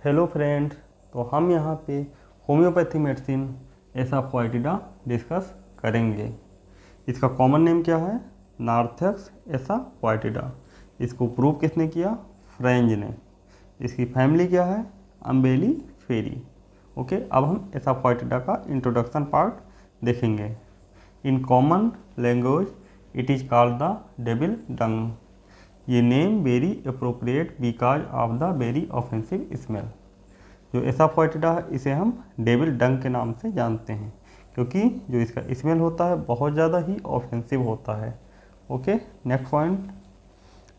Hello friends, तो हम यहाँ पे होम्योपैथी मेडिसिन एसाफोइटिडा डिस्कस करेंगे। इसका कॉमन नेम क्या है? नार्थेक्स एसाफोइटिडा। इसको प्रूव किसने किया? फ्रेंज ने। इसकी फैमिली क्या है? अम्बेली फेरी। ओके, अब हम एसाफोइटिडा का इंट्रोडक्शन पार्ट देखेंगे। In common language it is called the devil dung. ये name very appropriate because of the very offensive smell. जो एसाफोइटिडा है इसे हम डेविल डंग के नाम से जानते हैं, क्योंकि जो इसका स्मेल होता है बहुत ज़्यादा ही ऑफेंसिव होता है। Okay, next point,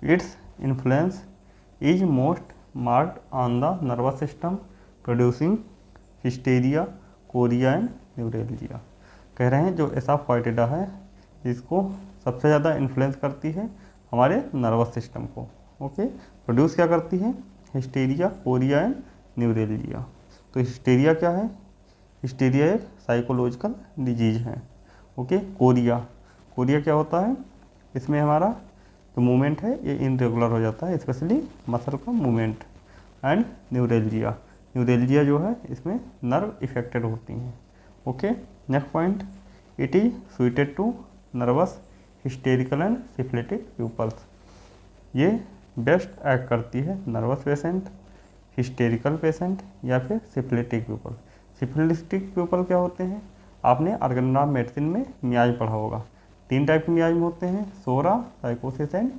its influence is most marked on the nervous system producing hysteria, Korea and neuralgia. कह रहे हैं जो एसाफोइटिडा है इसको सबसे ज़्यादा इन्फ्लुएंस करती है हमारे नर्वस सिस्टम को। ओके, प्रोड्यूस क्या करती है? Hysteria, Korea and neuralgia. तो हिस्टेरिया क्या है? हिस्टेरिया एक साइकोलॉजिकल डिजीज है। ओके, कोरिया, कोरिया क्या होता है? इसमें हमारा जो मूवमेंट है ये इनरेगुलर हो जाता है, स्पेशली मसल का मूवमेंट। एंड न्यूरेल्जिया, न्यूरेल्जिया जो है इसमें नर्व इफेक्टेड होती हैं। Okay, next point, it is suited to nervous hysterical and syphilitic peoples. ये बेस्ट एक्ट करती है नर्वस पेशेंट, हिस्टेरिकल पेशेंट या फिर सिफिलिटिक पीपल। सिफिलिटिक पीपल क्या होते हैं? आपने ऑर्गेनाम मेडिसिन में मियाज पढ़ा होगा। 3 टाइप के मियाज होते हैं, सोरा, साइकोसिस एंड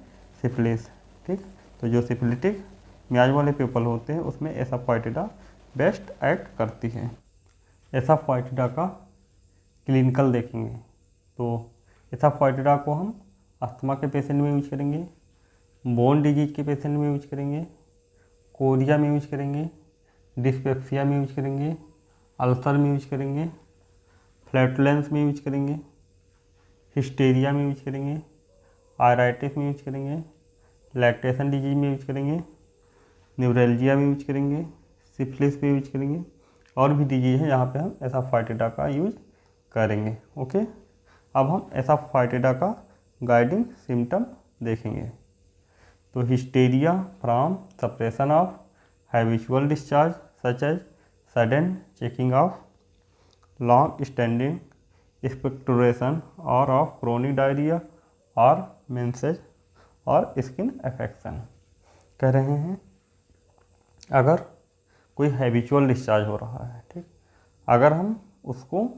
सिफिलिस। ठीक, तो जो सिफिलिटिक मियाज वाले पीपल होते हैं उसमें एसाफोइटिडा बेस्ट एक्ट करती है। एसाफोइटिडा का क्लिनिकल देखेंगे तो एसाफोइटिडा को हम अस्थमा के पेशेंट में यूज करेंगे, बोन डिजीज के पेशेंट में यूज करेंगे, कोरिया में यूज करेंगे, डिस्पेप्सिया में यूज करेंगे, अल्सर में यूज करेंगे, फ्लैटुलेंस में यूज करेंगे, हिस्टेरिया में यूज करेंगे, आयराइटिस में यूज करेंगे, लैक्टेशन डिजीज में यूज करेंगे, न्यूरेल्जिया में यूज करेंगे, सिफिलिस में यूज करेंगे, और भी डिजीज है जहाँ पे हम एसाफोइटिडा का यूज करेंगे। ओके, अब हम एसाफोइटिडा का गाइडिंग सिम्टम देखेंगे। तो hysteria from suppression of habitual discharge such as sudden checking of, long standing expectoration और ऑफ क्रोनिक डायरिया और मेंसेज और स्किन अफेक्शन। कह रहे हैं अगर कोई हैबिचुअल डिस्चार्ज हो रहा है, ठीक, अगर हम उसको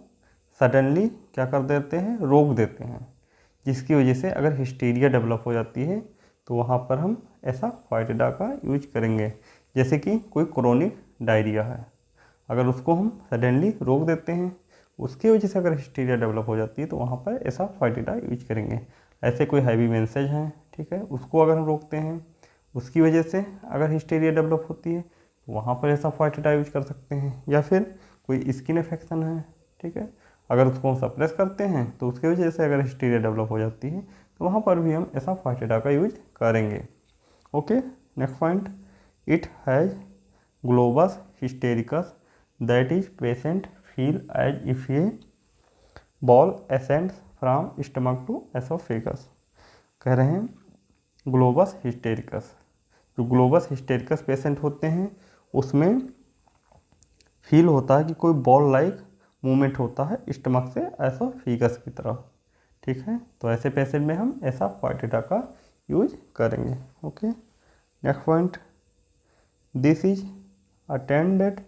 सडनली क्या कर देते हैं? रोक देते हैं, जिसकी वजह से अगर हिस्टीरिया डेवलप हो जाती है तो वहाँ पर हम एसाफोइटिडा का यूज करेंगे। जैसे कि कोई क्रोनिक डायरिया है, अगर उसको हम सडनली रोक देते हैं, उसकी वजह से अगर हिस्टीरिया डेवलप हो जाती है तो वहाँ पर एसाफोइटिडा यूज करेंगे। ऐसे कोई हैवी मेंसेज हैं, ठीक है, उसको अगर हम रोकते हैं, उसकी वजह से अगर हिस्टीरिया डेवलप होती है तो वहाँ पर एसाफोइटिडा यूज कर सकते हैं। या फिर कोई स्किन इन्फेक्शन है, ठीक है, अगर उसको हम सप्रेस करते हैं तो उसकी वजह से अगर हिस्टीरिया डेवलप हो जाती है तो वहाँ पर भी हम एसाफोइटिडा का यूज करेंगे। Okay, next point, it has globus hystericus that is patient feel as if a ball ascends from stomach to oesophagus. कह रहे हैं ग्लोबस हिस्टेरिकस, जो ग्लोबस हिस्टेरिकस पेशेंट होते हैं उसमें फील होता है कि कोई बॉल लाइक मूवमेंट होता है स्टमक से एसोफेगस की तरफ। ठीक है, तो ऐसे पेशेंट में हम एसाफोइटिडा का यूज करेंगे। Okay, next point, this is attended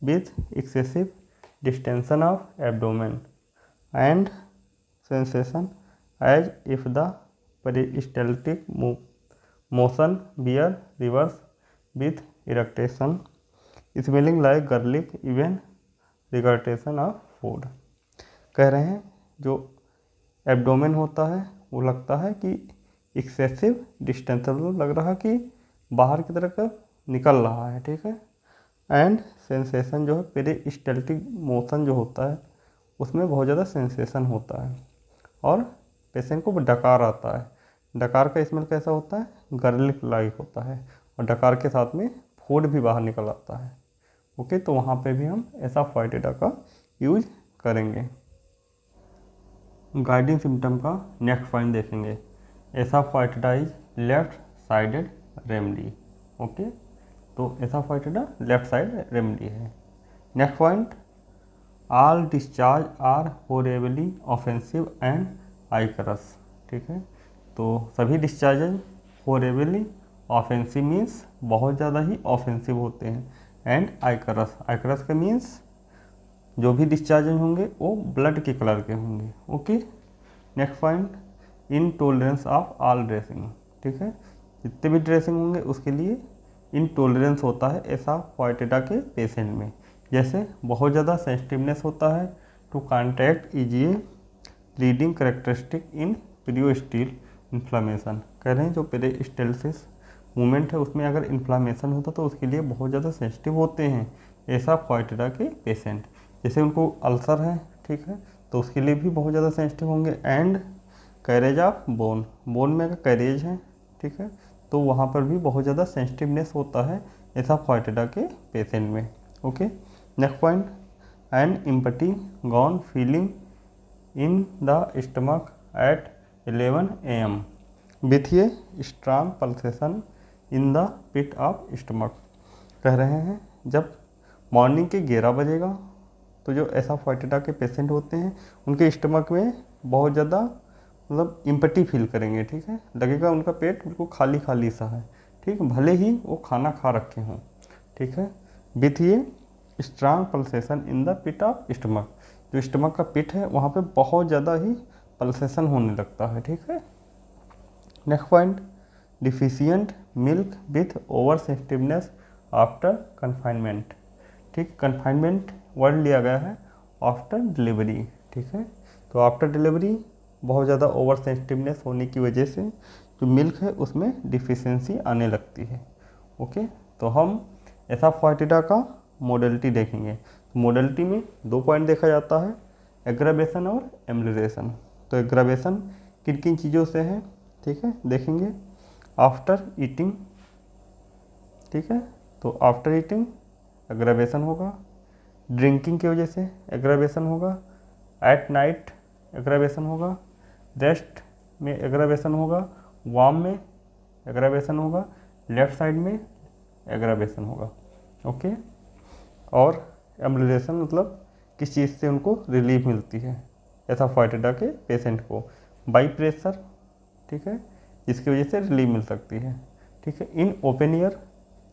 with excessive distension of abdomen and sensation as if the peristaltic motion were reversed with eructation smelling like garlic even regurgitation of food. कह रहे हैं जो abdomen होता है वो लगता है कि एक्सेसिव डिस्टेंस, लग रहा है कि बाहर की तरफ निकल रहा है, ठीक है, एंड सेंसेशन जो है पेरिस्टाल्टिक मोशन जो होता है उसमें बहुत ज़्यादा सेंसेशन होता है और पेशेंट को डकार आता है। डकार का स्मेल कैसा होता है? गार्लिक लाइक होता है और डकार के साथ में फूड भी बाहर निकल आता है। ओके, तो वहाँ पे भी हम एसाफोइटिडा का यूज करेंगे। गाइडिंग सिम्टम का नेक्स्ट पॉइंट देखेंगे। Asafoetida is left sided remedy. Okay, तो एसाफाइटिडा लेफ्ट साइड रेमेडी है। Next point, all discharge are horribly offensive and ichorous. ठीक है, तो सभी डिस्चार्जेज हॉरेबली ऑफेंसिव मीन्स बहुत ज़्यादा ही ऑफेंसिव होते हैं, एंड आइकरस, आइकरस का मीन्स जो भी डिस्चार्जेज होंगे वो ब्लड के कलर के होंगे। Okay, next point, intolerance of all dressing. ठीक है, जितने भी ड्रेसिंग होंगे उसके लिए इनटॉलरेंस होता है एसाफाइटिडा के पेशेंट में। जैसे बहुत ज़्यादा सेंसिटिवनेस होता है to contact is a leading characteristic in periosteal inflammation. कह रहे हैं जो पेरिस्टाल्सिस मूवमेंट है उसमें अगर इन्फ्लामेशन होता तो उसके लिए बहुत ज़्यादा सेंसिटिव होते हैं एसाफाइटिडा के पेशेंट। जैसे उनको अल्सर है, ठीक है, तो उसके लिए भी बहुत ज़्यादा सेंसिटिव होंगे। And carriage of bone, bone में अगर कैरेज है, ठीक है, तो वहाँ पर भी बहुत ज़्यादा सेंसिटिवनेस होता है एसाफाइटिडा के पेशेंट में। Okay, next point, an empty gone feeling in the stomach at 11 AM with a strong pulsation in the pit of stomach. कह रहे हैं जब मॉर्निंग के 11 बजेगा तो जो एसाफाइटिडा के पेशेंट होते हैं उनके स्टमक में बहुत ज़्यादा मतलब इम्पटी फील करेंगे। ठीक है, लगेगा उनका पेट बिल्कुल खाली खाली सा है। ठीक, भले ही वो खाना खा रखे हों। ठीक है, विथ ये strong pulsation in the pit of stomach, जो स्टमक का पिट है वहाँ पे बहुत ज़्यादा ही पल्सेशन होने लगता है। ठीक है, next point, deficient milk with over sensitiveness after confinement. ठीक, कन्फाइनमेंट वर्ड लिया गया है आफ्टर डिलीवरी। ठीक है, तो आफ्टर डिलीवरी बहुत ज़्यादा ओवर सेंसिटिवनेस होने की वजह से जो मिल्क है उसमें डिफिशियंसी आने लगती है। ओके, तो हम एसाफाइटिडा का मोडेलिटी देखेंगे। तो मोडेलिटी में 2 पॉइंट देखा जाता है, एग्रावेशन और एम्लिरेशन। तो एग्रावेशन किन किन चीज़ों से है, ठीक है, देखेंगे। आफ्टर ईटिंग, ठीक है, तो आफ्टर ईटिंग एग्रावेशन होगा, ड्रिंकिंग की वजह से एग्रावेशन होगा, एट नाइट एग्रावेशन होगा, रेस्ट में एग्रावेशन होगा, वार्म में एग्रावेशन होगा, लेफ्ट साइड में एग्रावेशन होगा। ओके, और एम्बुलेशन मतलब किस चीज़ से उनको रिलीफ मिलती है एसाफाइटिडा के पेशेंट को, बाई प्रेशर। ठीक है, इसकी वजह से रिलीफ मिल सकती है। ठीक है, इन ओपन ईयर,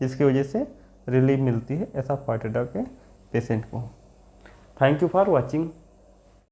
जिसकी वजह से रिलीफ मिलती है एसाफाइटिडा के पेशेंट को। Thank you for watching.